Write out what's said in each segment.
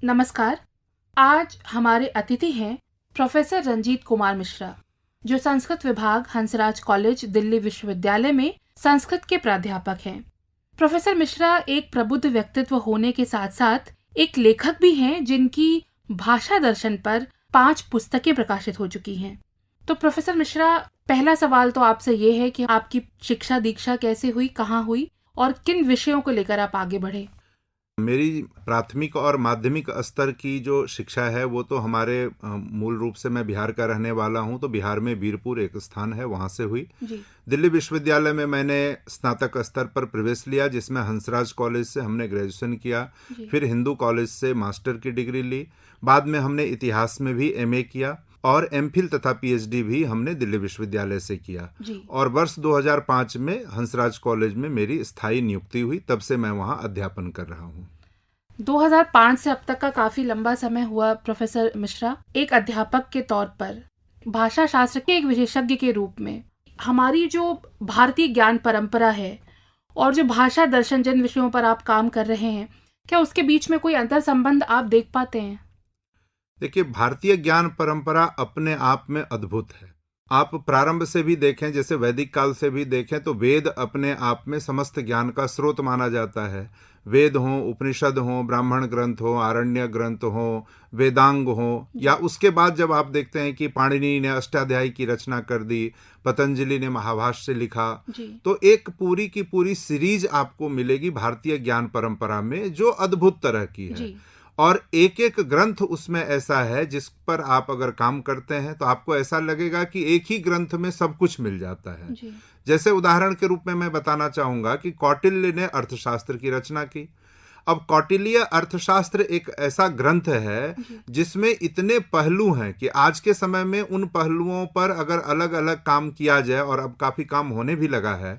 नमस्कार। आज हमारे अतिथि हैं प्रोफेसर रंजीत कुमार मिश्रा, जो संस्कृत विभाग हंसराज कॉलेज दिल्ली विश्वविद्यालय में संस्कृत के प्राध्यापक हैं। प्रोफेसर मिश्रा एक प्रबुद्ध व्यक्तित्व होने के साथ साथ एक लेखक भी हैं, जिनकी भाषा दर्शन पर 5 पुस्तकें प्रकाशित हो चुकी हैं। तो प्रोफेसर मिश्रा, पहला सवाल तो आपसे ये है कि आपकी शिक्षा दीक्षा कैसे हुई, कहाँ हुई और किन विषयों को लेकर आप आगे बढ़े? मेरी प्राथमिक और माध्यमिक स्तर की जो शिक्षा है वो तो हमारे मूल रूप से मैं बिहार का रहने वाला हूँ, तो बिहार में बीरपुर एक स्थान है, वहाँ से हुई। जी। दिल्ली विश्वविद्यालय में मैंने स्नातक स्तर पर प्रवेश लिया, जिसमें हंसराज कॉलेज से हमने ग्रेजुएशन किया। फिर हिंदू कॉलेज से मास्टर की डिग्री ली। बाद में हमने इतिहास में भी एमए किया और एमफिल तथा पीएचडी भी हमने दिल्ली विश्वविद्यालय से किया। और वर्ष 2005 में हंसराज कॉलेज में मेरी स्थायी नियुक्ति हुई, तब से मैं वहाँ अध्यापन कर रहा हूँ। 2005 से अब तक का काफी लंबा समय हुआ प्रोफेसर मिश्रा। एक अध्यापक के तौर पर, भाषा शास्त्र के एक विशेषज्ञ के रूप में, हमारी जो भारतीय ज्ञान परंपरा है और जो भाषा दर्शन, जिन विषयों पर आप काम कर रहे हैं, क्या उसके बीच में कोई अंतर संबंध आप देख पाते हैं? देखिए, भारतीय ज्ञान परंपरा अपने आप में अद्भुत है। आप प्रारंभ से भी देखें, जैसे वैदिक काल से भी देखें, तो वेद अपने आप में समस्त ज्ञान का स्रोत माना जाता है। वेद हो, उपनिषद हो, ब्राह्मण ग्रंथ हो, आरण्य ग्रंथ हो, वेदांग हो, या उसके बाद जब आप देखते हैं कि पाणिनि ने अष्टाध्यायी की रचना कर दी, पतंजलि ने महाभाष्य लिखा, तो एक पूरी की पूरी सीरीज आपको मिलेगी भारतीय ज्ञान परंपरा में, जो अद्भुत तरह की है। और एक एक ग्रंथ उसमें ऐसा है जिस पर आप अगर काम करते हैं तो आपको ऐसा लगेगा कि एक ही ग्रंथ में सब कुछ मिल जाता है। जैसे उदाहरण के रूप में मैं बताना चाहूंगा कि कौटिल्य ने अर्थशास्त्र की रचना की। अब कौटिल्य अर्थशास्त्र एक ऐसा ग्रंथ है जिसमें इतने पहलू हैं कि आज के समय में उन पहलुओं पर अगर अलग अलग काम किया जाए, और अब काफी काम होने भी लगा है,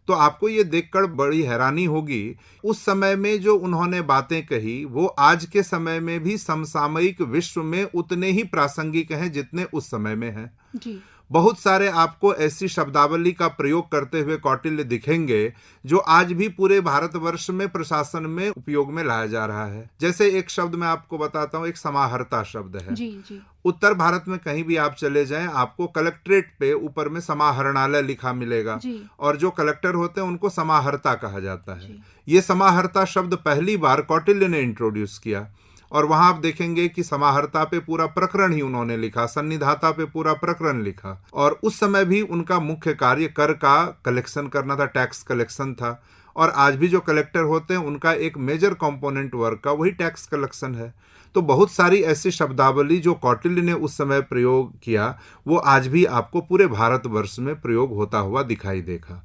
तो आपको ये देखकर बड़ी हैरानी होगी उस समय में जो उन्होंने बातें कही वो आज के समय में भी समसामयिक विश्व में उतने ही प्रासंगिक हैं जितने उस समय में हैं। बहुत सारे आपको ऐसी शब्दावली का प्रयोग करते हुए कौटिल्य दिखेंगे जो आज भी पूरे भारतवर्ष में प्रशासन में उपयोग में लाया जा रहा है। जैसे एक शब्द मैं आपको बताता हूँ, एक समाहर्ता शब्द है। उत्तर भारत में कहीं भी आप चले जाएं, आपको कलेक्ट्रेट पे ऊपर में समाहरणालय लिखा मिलेगा, और जो कलेक्टर होते हैं उनको समाहर्ता कहा जाता है। ये समाहर्ता शब्द पहली बार कौटिल्य ने इंट्रोड्यूस किया, और वहां आप देखेंगे कि समाहर्ता पे पूरा प्रकरण ही उन्होंने लिखा, सन्निधाता पे पूरा प्रकरण लिखा। और उस समय भी उनका मुख्य कार्य कर का कलेक्शन करना था, टैक्स कलेक्शन था। और आज भी जो कलेक्टर होते हैं उनका एक मेजर कंपोनेंट वर्क का वही टैक्स कलेक्शन है। तो बहुत सारी ऐसी शब्दावली जो कौटिल्य ने उस समय प्रयोग किया, वो आज भी आपको पूरे भारतवर्ष में प्रयोग होता हुआ दिखाई देगा।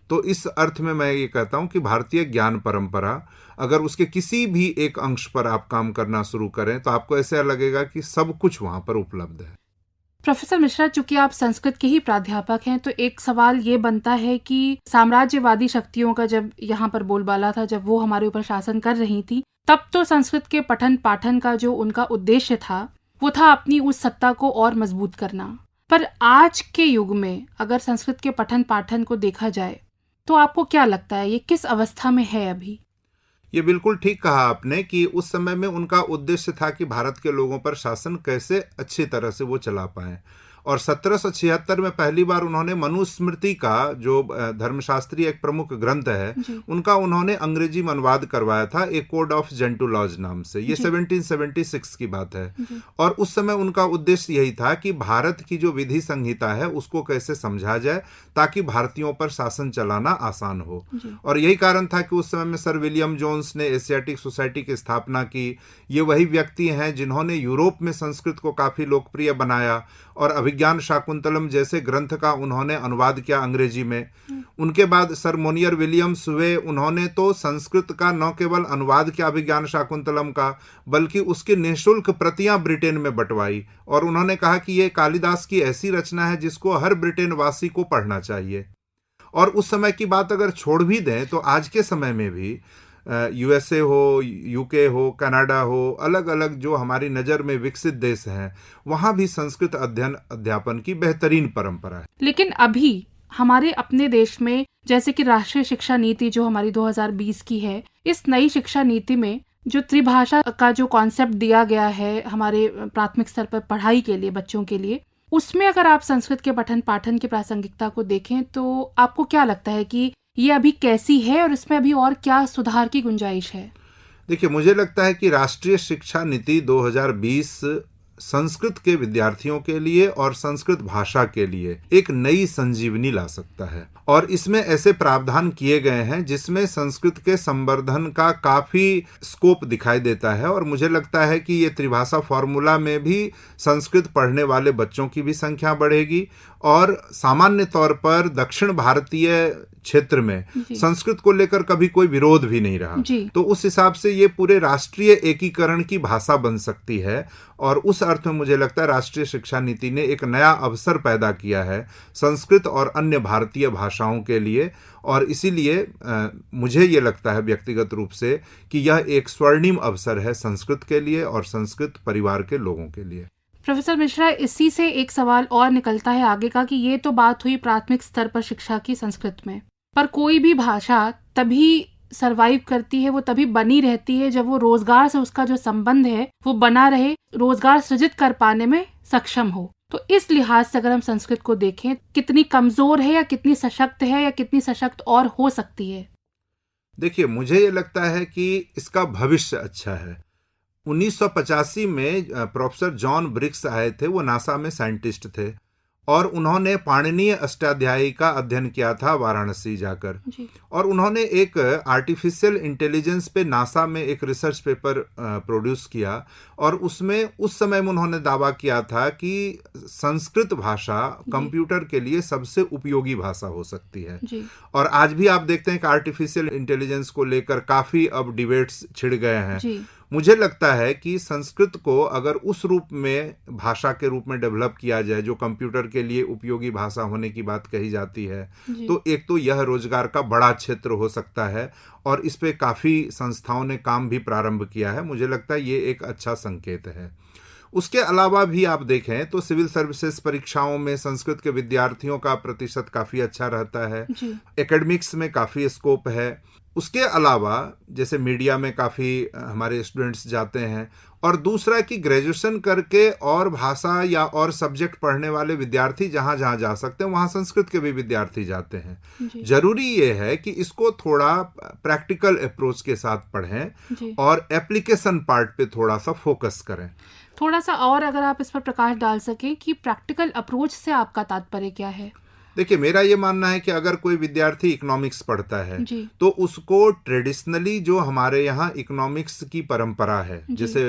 तो इस अर्थ में मैं ये कहता हूं कि भारतीय ज्ञान परंपरा, अगर उसके किसी भी एक अंश पर आप काम करना शुरू करें तो आपको ऐसा लगेगा कि सब कुछ वहां पर उपलब्ध है। प्रोफेसर मिश्रा, चूंकि आप संस्कृत के ही प्राध्यापक हैं, तो एक सवाल ये बनता है कि साम्राज्यवादी शक्तियों का जब यहाँ पर बोलबाला था, जब वो हमारे ऊपर शासन कर रही थी, तब तो संस्कृत के पठन पाठन का जो उनका उद्देश्य था वो था अपनी उस सत्ता को और मजबूत करना। पर आज के युग में अगर संस्कृत के पठन पाठन को देखा जाए तो आपको क्या लगता है, ये किस अवस्था में है अभी? ये बिल्कुल ठीक कहा आपने कि उस समय में उनका उद्देश्य था कि भारत के लोगों पर शासन कैसे अच्छी तरह से वो चला पाएं। और 1776 में पहली बार उन्होंने मनुस्मृति का, जो धर्मशास्त्री एक प्रमुख ग्रंथ है, उनका उन्होंने अंग्रेजी में अनुवाद करवाया था, एक कोड ऑफ जेंटुलॉज नाम से। ये 1776 की बात है। और उस समय उनका उद्देश्य यही था कि भारत की जो विधि संहिता है उसको कैसे समझा जाए ताकि भारतीयों पर शासन चलाना आसान हो। और यही कारण था कि उस समय में सर विलियम जोन्स ने एशियाटिक सोसाइटी की स्थापना की। ये वही व्यक्ति हैं जिन्होंने यूरोप में संस्कृत को काफी लोकप्रिय बनाया, और अभिज्ञान शाकुंतलम जैसे ग्रंथ का उन्होंने अनुवाद किया अंग्रेजी में। उनके बाद सर मोनियर विलियम्स हुए, उन्होंने तो संस्कृत का न केवल अनुवाद किया अभिज्ञान शाकुंतलम का, बल्कि उसकी निःशुल्क प्रतियां ब्रिटेन में बंटवाई। और उन्होंने कहा कि ये कालिदास की ऐसी रचना है जिसको हर ब्रिटेन वासी को पढ़ना चाहिए। और उस समय की बात अगर छोड़ भी दें तो आज के समय में भी यूएसए हो, यूके हो, कनाडा हो, अलग अलग जो हमारी नज़र में विकसित देश हैं, वहाँ भी संस्कृत अध्ययन अध्यापन की बेहतरीन परंपरा है। लेकिन अभी हमारे अपने देश में, जैसे कि राष्ट्रीय शिक्षा नीति जो हमारी 2020 की है, इस नई शिक्षा नीति में जो त्रिभाषा का जो कॉन्सेप्ट दिया गया है हमारे प्राथमिक स्तर पर पढ़ाई के लिए बच्चों के लिए, उसमें अगर आप संस्कृत के पठन पाठन की प्रासंगिकता को देखें तो आपको क्या लगता है कि ये अभी कैसी है और इसमें अभी और क्या सुधार की गुंजाइश है? देखिए, मुझे लगता है कि राष्ट्रीय शिक्षा नीति 2020 संस्कृत के विद्यार्थियों के लिए और संस्कृत भाषा के लिए एक नई संजीवनी ला सकता है, और इसमें ऐसे प्रावधान किए गए हैं जिसमें संस्कृत के संवर्धन का काफी स्कोप दिखाई देता है। और मुझे लगता है कि ये त्रिभाषा फॉर्मूला में भी संस्कृत पढ़ने वाले बच्चों की भी संख्या बढ़ेगी, और सामान्य तौर पर दक्षिण भारतीय क्षेत्र में संस्कृत को लेकर कभी कोई विरोध भी नहीं रहा। तो उस हिसाब से ये पूरे राष्ट्रीय एकीकरण की भाषा बन सकती है, और उस अर्थ में मुझे लगता है राष्ट्रीय शिक्षा नीति ने एक नया अवसर पैदा किया है संस्कृत और अन्य भारतीय भाषाओं के लिए। और इसीलिए मुझे ये लगता है व्यक्तिगत रूप से कि यह एक स्वर्णिम अवसर है संस्कृत के लिए और संस्कृत परिवार के लोगों के लिए। प्रोफेसर मिश्रा, इसी से एक सवाल और निकलता है आगे का कि ये तो बात हुई प्राथमिक स्तर पर शिक्षा की संस्कृत में, पर कोई भी भाषा तभी सरवाइव करती है, वो तभी बनी रहती है जब वो रोजगार से उसका जो संबंध है वो बना रहे, रोजगार सृजित कर पाने में सक्षम हो। तो इस लिहाज से अगर हम संस्कृत को देखें, कितनी कमजोर है या कितनी सशक्त है या कितनी सशक्त और हो सकती है? देखिए, मुझे ये लगता है कि इसका भविष्य अच्छा है। 1985 में प्रोफेसर जॉन ब्रिक्स आए थे, वो नासा में साइंटिस्ट थे, और उन्होंने पाणिनीय अष्टाध्यायी का अध्ययन किया था वाराणसी जाकर। और उन्होंने एक आर्टिफिशियल इंटेलिजेंस पे नासा में एक रिसर्च पेपर प्रोड्यूस किया, और उसमें उस समय में उन्होंने दावा किया था कि संस्कृत भाषा कंप्यूटर के लिए सबसे उपयोगी भाषा हो सकती है। और आज भी आप देखते हैं कि आर्टिफिशियल इंटेलिजेंस को लेकर काफी अब डिबेट्स छिड़ गए हैं। मुझे लगता है कि संस्कृत को अगर उस रूप में भाषा के रूप में डेवलप किया जाए जो कंप्यूटर के लिए उपयोगी भाषा होने की बात कही जाती है, तो एक तो यह रोजगार का बड़ा क्षेत्र हो सकता है, और इस पे काफी संस्थाओं ने काम भी प्रारंभ किया है। मुझे लगता है ये एक अच्छा संकेत है। उसके अलावा भी आप देखें तो सिविल सर्विसेज परीक्षाओं में संस्कृत के विद्यार्थियों का प्रतिशत काफी अच्छा रहता है, एकेडमिक्स में काफी स्कोप है। उसके अलावा जैसे मीडिया में काफ़ी हमारे स्टूडेंट्स जाते हैं, और दूसरा कि ग्रेजुएशन करके और भाषा या और सब्जेक्ट पढ़ने वाले विद्यार्थी जहाँ जहाँ जा सकते हैं वहाँ संस्कृत के भी विद्यार्थी जाते हैं। जरूरी ये है कि इसको थोड़ा प्रैक्टिकल अप्रोच के साथ पढ़ें और एप्लीकेशन पार्ट पे थोड़ा सा फोकस करें। थोड़ा सा और अगर आप इस पर प्रकाश डाल सकें कि प्रैक्टिकल अप्रोच से आपका तात्पर्य क्या है? देखिए, मेरा ये मानना है कि अगर कोई विद्यार्थी इकोनॉमिक्स पढ़ता है तो उसको ट्रेडिशनली जो हमारे यहाँ इकोनॉमिक्स की परंपरा है, जैसे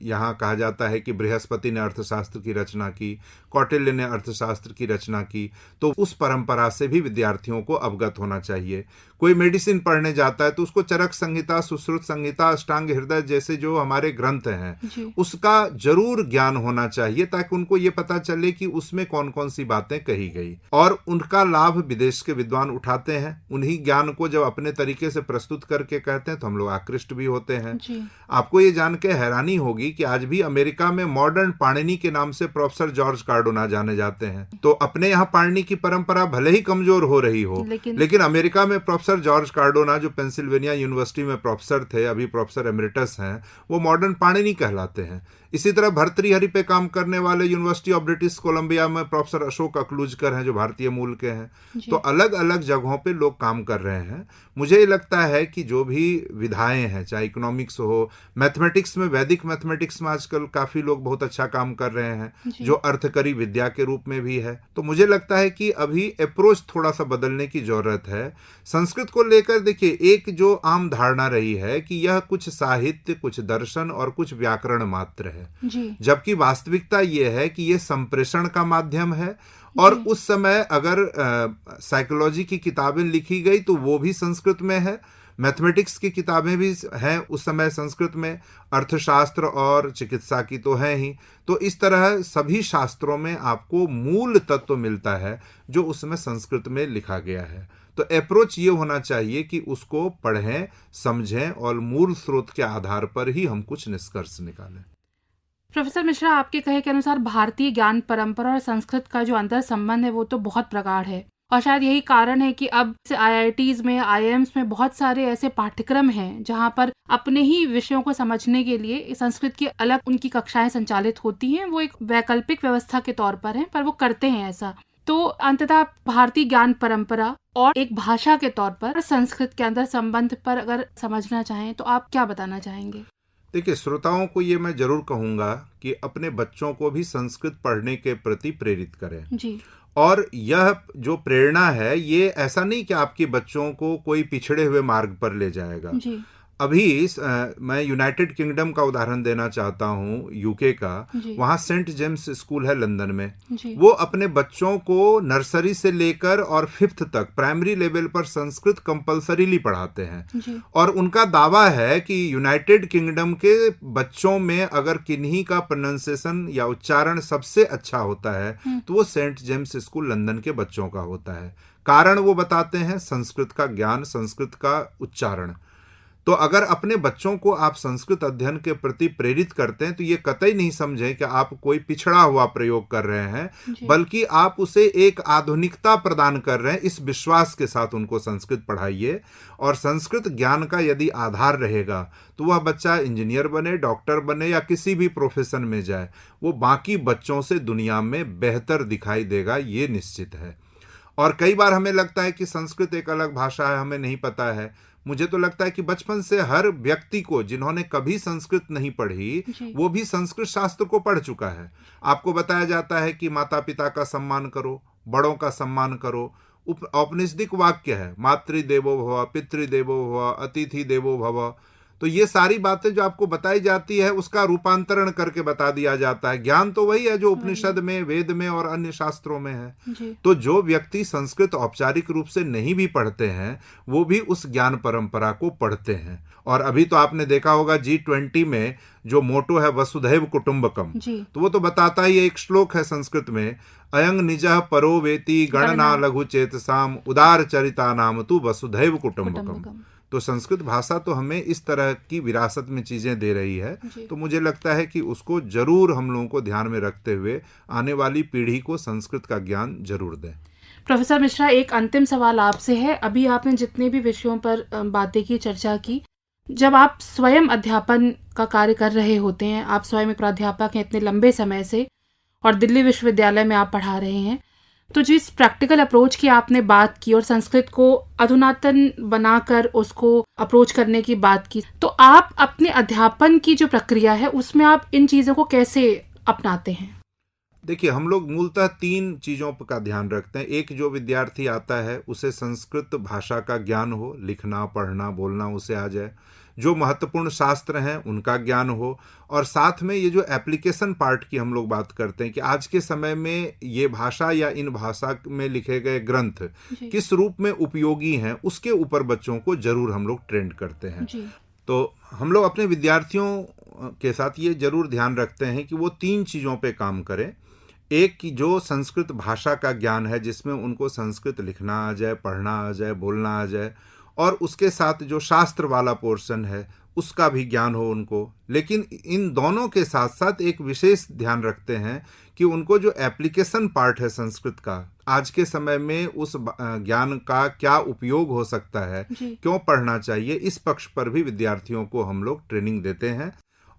यहाँ कहा जाता है कि बृहस्पति ने अर्थशास्त्र की रचना की, कौटिल्य ने अर्थशास्त्र की रचना की, तो उस परंपरा से भी विद्यार्थियों को अवगत होना चाहिए। कोई मेडिसिन पढ़ने जाता है तो उसको चरक संहिता, सुश्रुत संहिता, अष्टांग हृदय जैसे जो हमारे ग्रंथ हैं उसका जरूर ज्ञान होना चाहिए, ताकि उनको ये पता चले कि उसमें कौन कौन सी बातें कही गई, और उनका लाभ विदेश के विद्वान उठाते हैं। उन्हीं ज्ञान को जब अपने तरीके से प्रस्तुत करके कहते हैं तो हम लोग आकृष्ट भी होते हैं। आपको ये जान के हैरानी होगी कि आज भी अमेरिका में मॉडर्न पाणिनी के नाम से प्रोफेसर जॉर्ज कार्डोना जाने जाते हैं। तो अपने यहाँ पाणिनी की परंपरा भले ही कमजोर हो रही हो, लेकिन अमेरिका में प्रोफेसर जॉर्ज कार्डोना जो पेंसिल्वेनिया यूनिवर्सिटी में प्रोफेसर थे, अभी प्रोफेसर एमरिटस हैं, वो मॉडर्न पाणिनी कहलाते हैं। इसी तरह भर्तृहरि पे काम करने वाले यूनिवर्सिटी ऑफ ब्रिटिश कोलंबिया में प्रोफेसर अशोक अकलूजकर हैं जो भारतीय मूल के हैं। तो अलग अलग जगहों पे लोग काम कर रहे हैं। मुझे ये लगता है कि जो भी विधाएं हैं, चाहे इकोनॉमिक्स हो, मैथमेटिक्स में, वैदिक मैथमेटिक्स में आजकल काफी लोग बहुत अच्छा काम कर रहे हैं जो अर्थकरी विद्या के रूप में भी है। तो मुझे लगता है कि अभी अप्रोच थोड़ा सा बदलने की जरूरत है। संस्कृत को लेकर देखिए, एक जो आम धारणा रही है कि यह कुछ साहित्य, कुछ दर्शन और कुछ व्याकरण मात्र है, जबकि वास्तविकता यह है कि यह संप्रेषण का माध्यम है। और उस समय अगर साइकोलॉजी की किताबें लिखी गई तो वो भी संस्कृत में है, मैथमेटिक्स की किताबें भी हैं उस समय संस्कृत में, अर्थशास्त्र और चिकित्सा की तो है ही। तो इस तरह सभी शास्त्रों में आपको मूल तत्व मिलता है जो उसमें संस्कृत में लिखा गया है। तो अप्रोच ये होना चाहिए कि उसको पढ़ें, समझें और मूल स्रोत के आधार पर ही हम कुछ निष्कर्ष निकालें। प्रोफेसर मिश्रा, आपके कहे के अनुसार भारतीय ज्ञान परंपरा और संस्कृत का जो अंतर संबंध है वो तो बहुत प्रगाढ़ है, और शायद यही कारण है कि अब से IITs में, IIMs में बहुत सारे ऐसे पाठ्यक्रम हैं जहां पर अपने ही विषयों को समझने के लिए संस्कृत की अलग उनकी कक्षाएं संचालित होती हैं। वो एक वैकल्पिक व्यवस्था के तौर पर हैं, पर वो करते हैं ऐसा। तो अंततः भारतीय ज्ञान परंपरा और एक भाषा के तौर पर संस्कृत के अंदर संबंध पर अगर समझना चाहें तो आप क्या बताना चाहेंगे? देखिए, श्रोताओं को ये मैं जरूर कहूँगा कि अपने बच्चों को भी संस्कृत पढ़ने के प्रति प्रेरित करें। जी। और यह जो प्रेरणा है, ये ऐसा नहीं कि आपके बच्चों को कोई पिछड़े हुए मार्ग पर ले जाएगा। जी। अभी मैं यूनाइटेड किंगडम का उदाहरण देना चाहता हूँ, यूके का। वहाँ सेंट जेम्स स्कूल है लंदन में। वो अपने बच्चों को नर्सरी से लेकर और 5th तक प्राइमरी लेवल पर संस्कृत कंपलसरीली पढ़ाते हैं। और उनका दावा है कि यूनाइटेड किंगडम के बच्चों में अगर किन्हीं का प्रोनाउंसिएशन या उच्चारण सबसे अच्छा होता है तो वो सेंट जेम्स स्कूल लंदन के बच्चों का होता है। कारण वो बताते हैं संस्कृत का ज्ञान, संस्कृत का उच्चारण। तो अगर अपने बच्चों को आप संस्कृत अध्ययन के प्रति प्रेरित करते हैं तो ये कतई नहीं समझें कि आप कोई पिछड़ा हुआ प्रयोग कर रहे हैं, बल्कि आप उसे एक आधुनिकता प्रदान कर रहे हैं। इस विश्वास के साथ उनको संस्कृत पढ़ाइए, और संस्कृत ज्ञान का यदि आधार रहेगा तो वह बच्चा इंजीनियर बने, डॉक्टर बने या किसी भी प्रोफेशन में जाए, वो बाकी बच्चों से दुनिया में बेहतर दिखाई देगा, ये निश्चित है। और कई बार हमें लगता है कि संस्कृत एक अलग भाषा है, हमें नहीं पता है। मुझे तो लगता है कि बचपन से हर व्यक्ति को, जिन्होंने कभी संस्कृत नहीं पढ़ी, वो भी संस्कृत शास्त्र को पढ़ चुका है। आपको बताया जाता है कि माता पिता का सम्मान करो, बड़ों का सम्मान करो। औपनिषदिक वाक्य है, मातृदेवो भव, पितृदेवो भव, अतिथि देवो भव। तो ये सारी बातें जो आपको बताई जाती है, उसका रूपांतरण करके बता दिया जाता है। ज्ञान तो वही है जो उपनिषद में, वेद में और अन्य शास्त्रों में है। तो जो व्यक्ति संस्कृत औपचारिक रूप से नहीं भी पढ़ते हैं, वो भी उस ज्ञान परंपरा को पढ़ते हैं। और अभी तो आपने देखा होगा G20 में जो मोटो है वसुधैव कुटुंबकम, तो वो तो बताता ही, एक श्लोक है संस्कृत में, अयंग निजः परो वेति गणना लघु चेतसाम उदार चरिता नाम तु वसुधैव कुटुंबकम। तो संस्कृत भाषा तो हमें इस तरह की विरासत में चीजें दे रही है। तो मुझे लगता है कि उसको जरूर हम लोगों को ध्यान में रखते हुए आने वाली पीढ़ी को संस्कृत का ज्ञान जरूर दें। प्रोफेसर मिश्रा, एक अंतिम सवाल आपसे है। अभी आपने जितने भी विषयों पर बातें की, चर्चा की, जब आप स्वयं अध्यापन का कार्य कर रहे होते हैं, आप स्वयं एक प्राध्यापक हैं इतने लंबे समय से और दिल्ली विश्वविद्यालय में आप पढ़ा रहे हैं, तो जिस प्रैक्टिकल अप्रोच की आपने बात की और संस्कृत को अधुनातन बनाकर उसको अप्रोच करने की बात की, तो आप अपने अध्यापन की जो प्रक्रिया है उसमें आप इन चीज़ों को कैसे अपनाते हैं? देखिए, हम लोग मूलतः 3 चीज़ों का ध्यान रखते हैं। एक, जो विद्यार्थी आता है उसे संस्कृत भाषा का ज्ञान हो, लिखना पढ़ना बोलना उसे आ जाए। जो महत्वपूर्ण शास्त्र हैं उनका ज्ञान हो, और साथ में ये जो एप्लीकेशन पार्ट की हम लोग बात करते हैं कि आज के समय में ये भाषा या इन भाषा में लिखे गए ग्रंथ किस रूप में उपयोगी हैं, उसके ऊपर बच्चों को जरूर हम लोग ट्रेंड करते हैं। तो हम लोग अपने विद्यार्थियों के साथ ये जरूर ध्यान रखते हैं कि वो 3 चीज़ों पे काम करें। एक, की जो संस्कृत भाषा का ज्ञान है, जिसमें उनको संस्कृत लिखना आ जाए, पढ़ना आ जाए, बोलना आ जाए, और उसके साथ जो शास्त्र वाला पोर्शन है उसका भी ज्ञान हो उनको। लेकिन इन दोनों के साथ साथ एक विशेष ध्यान रखते हैं कि उनको जो एप्लीकेशन पार्ट है संस्कृत का, आज के समय में उस ज्ञान का क्या उपयोग हो सकता है, क्यों पढ़ना चाहिए, इस पक्ष पर भी विद्यार्थियों को हम लोग ट्रेनिंग देते हैं।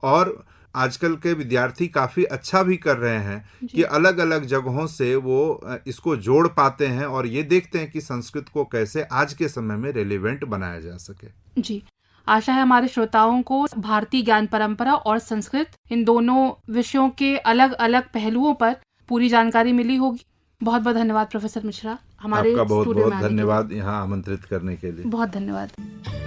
और आजकल के विद्यार्थी काफ़ी अच्छा भी कर रहे हैं कि अलग अलग जगहों से वो इसको जोड़ पाते हैं और ये देखते हैं कि संस्कृत को कैसे आज के समय में रेलेवेंट बनाया जा सके। जी, आशा है हमारे श्रोताओं को भारतीय ज्ञान परंपरा और संस्कृत, इन दोनों विषयों के अलग अलग पहलुओं पर पूरी जानकारी मिली होगी। बहुत बहुत धन्यवाद प्रोफेसर मिश्रा, हमारे आपका बहुत बहुत धन्यवाद यहाँ आमंत्रित करने के लिए। बहुत धन्यवाद।